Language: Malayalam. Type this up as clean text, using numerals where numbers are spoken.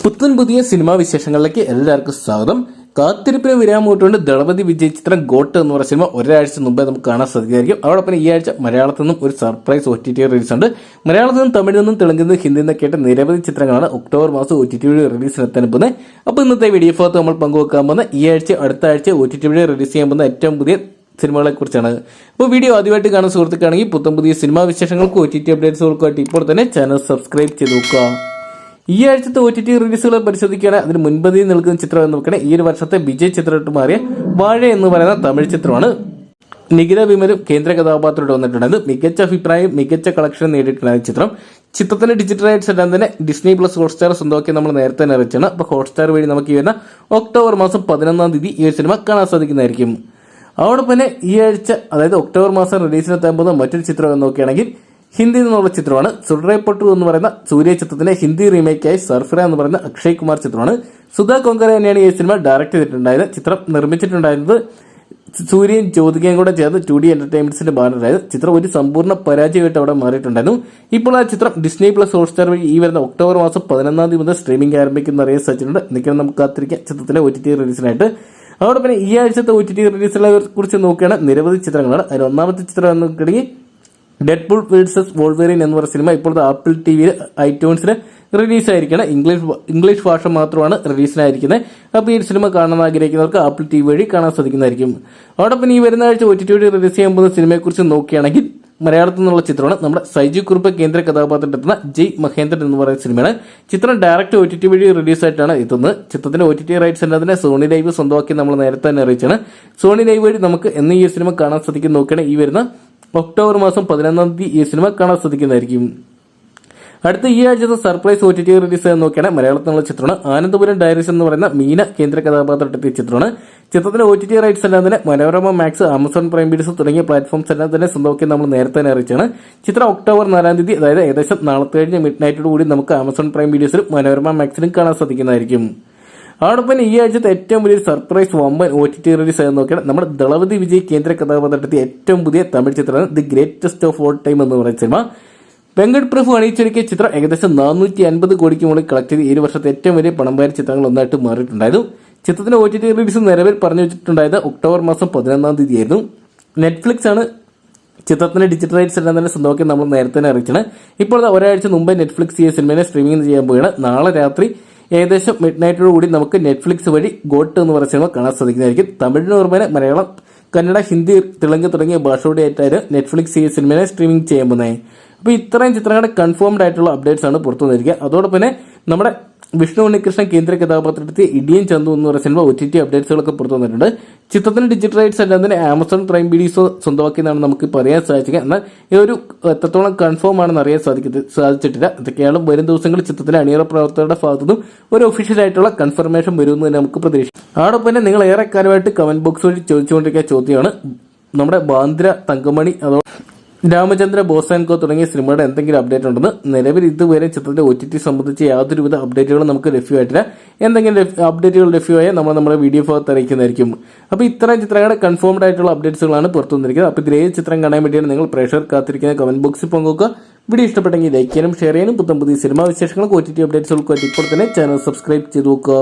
പുത്തൻ പുതിയ സിനിമാ വിശേഷങ്ങളിലേക്ക് എല്ലാവർക്കും സ്വാഗതം. കാത്തിരിപ്പിന് വിരാമൂട്ടുകൊണ്ട് ദളപതി വിജയ് ചിത്രം ഗോട്ട് എന്ന് പറയുന്ന സിനിമ ഒരാഴ്ച മുമ്പേ നമുക്ക് കാണാൻ സാധിക്കുമായിരിക്കും. അതോടൊപ്പം ഈ ആഴ്ച മലയാളത്തിൽ നിന്നും ഒരു സർപ്രൈസ് OTT റിലീസ് ഉണ്ട്. മലയാളത്തിൽ നിന്നും തമിഴിൽ നിന്നും തെലുങ്കിൽ നിന്നും ഹിന്ദിയിൽ നിന്നൊക്കെ ആയിട്ട് നിരവധി ചിത്രങ്ങളാണ് ഒക്ടോബർ മാസം OTT റിലീസിനെത്താൻ പോകുന്നത്. അപ്പോൾ ഇന്നത്തെ വീഡിയോ ഭാഗത്ത് നമ്മൾ പങ്കുവെക്കാൻ പോകുന്ന ഈ ആഴ്ച അടുത്ത ആഴ്ച OTT റിലീസ് ചെയ്യാൻ പോകുന്ന ഏറ്റവും പുതിയ സിനിമകളെ കുറിച്ചാണ്. അപ്പോൾ വീഡിയോ ആദ്യമായിട്ട് കാണുന്ന സുഹൃത്തുക്കാണെങ്കിൽ പുത്തൻ പുതിയ സിനിമാ വിശേഷങ്ങൾക്കും OTT അപ്ഡേറ്റ്സുകൾക്കുമായിട്ട് ഇപ്പോൾ തന്നെ ചാനൽ സബ്സ്ക്രൈബ് ചെയ്ത് നോക്കുക. ഈ ആഴ്ചത്തെ OTT റിലീസുകൾ പരിശോധിക്കുകയാണ്. അതിന് മുൻപന്തിയിൽ നിൽക്കുന്ന ചിത്രം എന്ന് നോക്കണേ ഈ ഒരു വർഷത്തെ വിജയ് ചിത്രമായിട്ട് മാറിയ വാഴ എന്ന് പറയുന്ന തമിഴ് ചിത്രമാണ്. നികിത വിമലും കേന്ദ്ര കഥാപാത്രമായിട്ട് വന്നിട്ടുണ്ടായത്. മികച്ച അഭിപ്രായം മികച്ച കളക്ഷൻ നേടിയിട്ടുണ്ടായ ചിത്രം. ചിത്രത്തിന്റെ ഡിജിറ്റൽ റൈറ്റ്സ് എല്ലാം തന്നെ ഡിസ്നി പ്ലസ് ഹോട്ട്സ്റ്റാർ സ്വന്തമാക്കി നമ്മൾ നേരത്തെ തന്നെ അറിയിച്ചാണ്. അപ്പോൾ ഹോട്ട്സ്റ്റാർ വഴി നമുക്ക് ഈ വരുന്ന ഒക്ടോബർ മാസം 11 ഈ ഒരു സിനിമ കാണാൻ സാധിക്കുന്നതായിരിക്കും. അതോടൊപ്പം തന്നെ ഈ ആഴ്ച അതായത് ഒക്ടോബർ മാസം റിലീസിനെത്താൻ പോകുന്ന മറ്റൊരു ചിത്രം എന്ന് നോക്കുകയാണെങ്കിൽ ഹിന്ദിയിൽ നിന്നുള്ള ചിത്രമാണ്. സുഡ്രൈപ്പട്ടു എന്ന് പറയുന്ന സൂര്യ ചിത്രത്തിന്റെ ഹിന്ദി റീമേക്കായി സർഫറ എന്ന് പറയുന്ന അക്ഷയ് കുമാർ ചിത്രമാണ്. സുധാ കൊങ്കര തന്നെയാണ് ഈ സിനിമ ഡയറക്ട് ചെയ്തിട്ടുണ്ടായത്. ചിത്രം നിർമ്മിച്ചിട്ടുണ്ടായിരുന്നത് സൂര്യയും ജ്യോതികയും കൂടെ ചേർന്ന് 2D എന്റർടൈൻമെന്റ്സിന്റെ ബാനറായത്. ചിത്രം ഒരു സമ്പൂർണ്ണ പരാജയമായിട്ട് അവിടെ മാറിയിട്ടുണ്ടായിരുന്നു. ഇപ്പോൾ ആ ചിത്രം ഡിസ്നി പ്ലസ് ഹോട്ട്സ്റ്റാർ വഴി ഈ വരുന്ന ഒക്ടോബർ മാസം 11 മുതൽ സ്ട്രീമിംഗ് ആരംഭിക്കുന്ന അറിയാൻ സാധിച്ചിട്ടുണ്ട്. നിൽക്കണം നമുക്ക് കാത്തിരിക്കാം ചിത്രത്തിന്റെ OTT റിലീസിനായിട്ട്. അതോടൊപ്പം ഈ ആഴ്ചത്തെ OTT റിലീസുകളെ കുറിച്ച് നോക്കുകയാണ് നിരവധി ചിത്രങ്ങളാണ്. അതിൽ ഒന്നാമത്തെ ചിത്രം എന്ന് നോക്കുകയാണെങ്കിൽ ഡെഡ്പൂൾ വേഴ്സസ് വോൾവെറിൻ എന്ന് പറയുന്ന സിനിമ ഇപ്പോഴത്തെ ആപ്പിൾ ടിവിയിൽ ഐറ്റ്യൂൺസിൽ റിലീസായിരിക്കണം. ഇംഗ്ലീഷ് ഭാഷ മാത്രമാണ് റിലീസിനായിരിക്കുന്നത്. അപ്പോൾ ഈ സിനിമ കാണാൻ ആഗ്രഹിക്കുന്നവർക്ക് ആപ്പിൾ TV വഴി കാണാൻ സാധിക്കുന്നതായിരിക്കും. അതോടൊപ്പം ഈ വരുന്ന ആഴ്ച OTT വഴി റിലീസ് ചെയ്യാൻ പോകുന്ന സിനിമയെക്കുറിച്ച് നോക്കുകയാണെങ്കിൽ മലയാളത്തിൽ നിന്നുള്ള ചിത്രമാണ്. നമ്മുടെ സൈജു കുറുപ്പ് കേന്ദ്ര കഥാപാത്രത്തിലെത്തുന്ന ജയ് മഹേന്ദ്രൻ എന്ന് പറയുന്ന സിനിമയാണ്. ചിത്രം ഡയറക്റ്റ് OTT വഴി റിലീസായിട്ടാണ് എത്തുന്നത്. ചിത്രത്തിന്റെ OTT റൈറ്റ്സ് എന്നതിനെ സോണി ലൈവ് സ്വന്തമാക്കി നമ്മൾ നേരത്തെ തന്നെ അറിയിച്ചാണ്. സോണി ലൈവ് വഴി നമുക്ക് എന്ന് ഈ സിനിമ കാണാൻ സാധിക്കും നോക്കുകയാണ് ഈ വരുന്ന ഒക്ടോബർ മാസം 11 ഈ സിനിമ കാണാൻ സാധിക്കുന്നതായിരിക്കും. അടുത്ത ഈ ആഴ്ചത്തെ സർപ്രൈസ് OTT റിലീസ് എന്ന് നോക്കിയാണ് മലയാളത്തിലുള്ള ചിത്രമാണ്. ആനന്ദപുരം ഡയറീസ് എന്ന് പറയുന്ന മീന കേന്ദ്ര കഥാപാത്രത്തെത്തിയ ചിത്രമാണ്. ചിത്രത്തിന്റെ OTT റൈറ്റ്സ് എല്ലാം തന്നെ Manorama max, Amazon prime videos തുടങ്ങിയ പ്ലാറ്റ്ഫോംസ് എല്ലാം തന്നെ സ്വന്തമാക്കി നമ്മൾ നേരത്തെ തന്നെ അറിയിച്ചാണ്. ചിത്രം ഒക്ടോബർ 4 അതായത് ഏകദേശം നാളത്തെ കഴിഞ്ഞ മിഡ് നൈറ്റോട് കൂടി നമുക്ക് ആമസോൺ പ്രൈം വീഡിയോസിലും മനോരമ മാക്സിലും കാണാൻ സാധിക്കുന്നതായിരിക്കും. അതോടൊപ്പം ഈ ആഴ്ചത്തെ ഏറ്റവും വലിയൊരു സർപ്രൈസ് വമ്പൻ OTT റിലീസ് ആയി നോക്കിയാണ് നമ്മുടെ ദളപതി വിജയ് കേന്ദ്ര കഥാപാത്രത്തെ ഏറ്റവും പുതിയ തമിഴ് ചിത്രമാണ് the greatest of all time എന്ന് പറയുന്ന സിനിമ. വെങ്കട് പ്രഭു അണിയിച്ചൊരുക്കിയ ചിത്രം ഏകദേശം 450 കോടിക്ക് മുകളിൽ കളക്ട് ചെയ്ത് ഈ വർഷത്തെ ഏറ്റവും വലിയ പണംപായ ചിത്രങ്ങൾ ഒന്നായിട്ട് മാറിയിട്ടുണ്ടായിരുന്നു. ചിത്രത്തിന്റെ OTT റിലീസ് നിലവിൽ പറഞ്ഞു വെച്ചിട്ടുണ്ടായത് ഒക്ടോബർ മാസം 11 ആയിരുന്നു. നെറ്റ്ഫ്ലിക്സ് ആണ് ചിത്രത്തിന്റെ ഡിജിറ്റൽ റൈറ്റ്സ് എല്ലാം തന്നെ സ്വന്തമാക്കി നമ്മൾ നേരത്തെ തന്നെ അറിയിച്ചാണ്. ഇപ്പോൾ ഒരാഴ്ച മുമ്പേ നെറ്റ്ഫ്ലിക്സ് ഈ സിനിമയെ സ്ട്രീമിംഗ് ചെയ്യാൻ പോവുകയാണ്. നാളെ രാത്രി ഏകദേശം മിഡ് നൈറ്റോട് കൂടി നമുക്ക് നെറ്റ്ഫ്ലിക്സ് വഴി ഗോട്ട് എന്ന് പറയുന്ന സിനിമ കാണാൻ സാധിക്കുന്നതായിരിക്കും. തമിഴിന് പുറമെ മലയാളം, കന്നഡ, ഹിന്ദി, തെലുങ്ക് തുടങ്ങിയ ഭാഷയോടെ ആയിട്ടാണ് നെറ്റ്ഫ്ലിക്സ് ഈ സിനിമയെ സ്ട്രീമിംഗ് ചെയ്യാൻ പോകുന്നത്. അപ്പോൾ ഇത്രയും ചിത്രങ്ങളുടെ കൺഫേംഡ് ആയിട്ടുള്ള അപ്ഡേറ്റ്സ് ആണ് പുറത്തു വന്നിരിക്കുക. അതോടൊപ്പം തന്നെ നമ്മുടെ വിഷ്ണു ഉണ്ണികൃഷ്ണൻ കേന്ദ്ര കഥാപാത്രത്തിൽ ഇടിയൻ ചന്തു എന്ന് പറയുന്ന സിനിമ OTT അപ്ഡേറ്റ്സുകളൊക്കെ പുറത്തു വന്നിട്ടുണ്ട്. ചിത്രത്തിന്റെ ഡിജിറ്റൽ റൈറ്റ്സ് എല്ലാം തന്നെ ആമസോൺ പ്രൈം വീഡിയോസ് സ്വന്തമാക്കിയെന്നാണ് നമുക്ക് പറയാൻ സാധിക്കുക. എന്നാൽ ഈ ഒരു എത്രത്തോളം കൺഫേം ആണെന്ന് അറിയാൻ സാധിച്ചിട്ടില്ല. ഇതൊക്കെയാണ് വരും ദിവസങ്ങളിൽ ചിത്രത്തിലെ അണിയറ പ്രവർത്തകരുടെ ഭാഗത്തുനിന്നും ഒരു ഒഫീഷ്യൽ ആയിട്ടുള്ള കൺഫർമേഷൻ വരുമെന്ന് തന്നെ നമുക്ക് പ്രതീക്ഷിക്കാം. അതോടൊപ്പം തന്നെ നിങ്ങൾ ഏറെക്കാലമായിട്ട് കമന്റ് ബോക്സ് വഴി ചോദിച്ചുകൊണ്ടിരിക്കുന്ന ചോദ്യമാണ് നമ്മുടെ ബാന്ദ്ര, തങ്കമണി, രാമചന്ദ്ര, ബോസാൻകോ തുടങ്ങിയ സിനിമയുടെ എന്തെങ്കിലും അപ്ഡേറ്റ് ഉണ്ടെന്ന്. നിലവിൽ ഇതുവരെ ചിത്രത്തിന്റെ OTT സംബന്ധിച്ച് യാതൊരുവിധ അപ്ഡേറ്റുകളും നമുക്ക് ലഭ്യമായിട്ടില്ല. എന്തെങ്കിലും അപ്ഡേറ്റുകൾ ലഭ്യമായ നമ്മൾ നമ്മുടെ വീഡിയോ ഭാഗത്ത് അറിയിക്കുന്നതായിരിക്കും. അപ്പോൾ ഇത്തരം ചിത്രങ്ങളുടെ കൺഫേംഡ് ആയിട്ടുള്ള അപ്ഡേറ്റ്സുകളാണ് പുറത്തു വന്നിരിക്കുന്നത്. അപ്പോൾ ഇതിൽ ഏത് ചിത്രം കാണാൻ വേണ്ടിയാണ് നിങ്ങൾ പ്രേക്ഷകർ കാത്തിരിക്കുന്ന കമന്റ് ബോക്സിൽ പങ്കുവെക്കുക. വീഡിയോ ഇഷ്ടപ്പെട്ടെങ്കിൽ ലൈക്ക് ചെയ്യാനും ഷെയർ ചെയ്യാനും പുതിയ സിനിമാ വിശേഷങ്ങൾക്ക് OTT അപ്ഡേറ്റ്സുകൾക്ക് ഇപ്പോൾ തന്നെ ചാനൽ സബ്സ്ക്രൈബ് ചെയ്ത് നോക്കുക.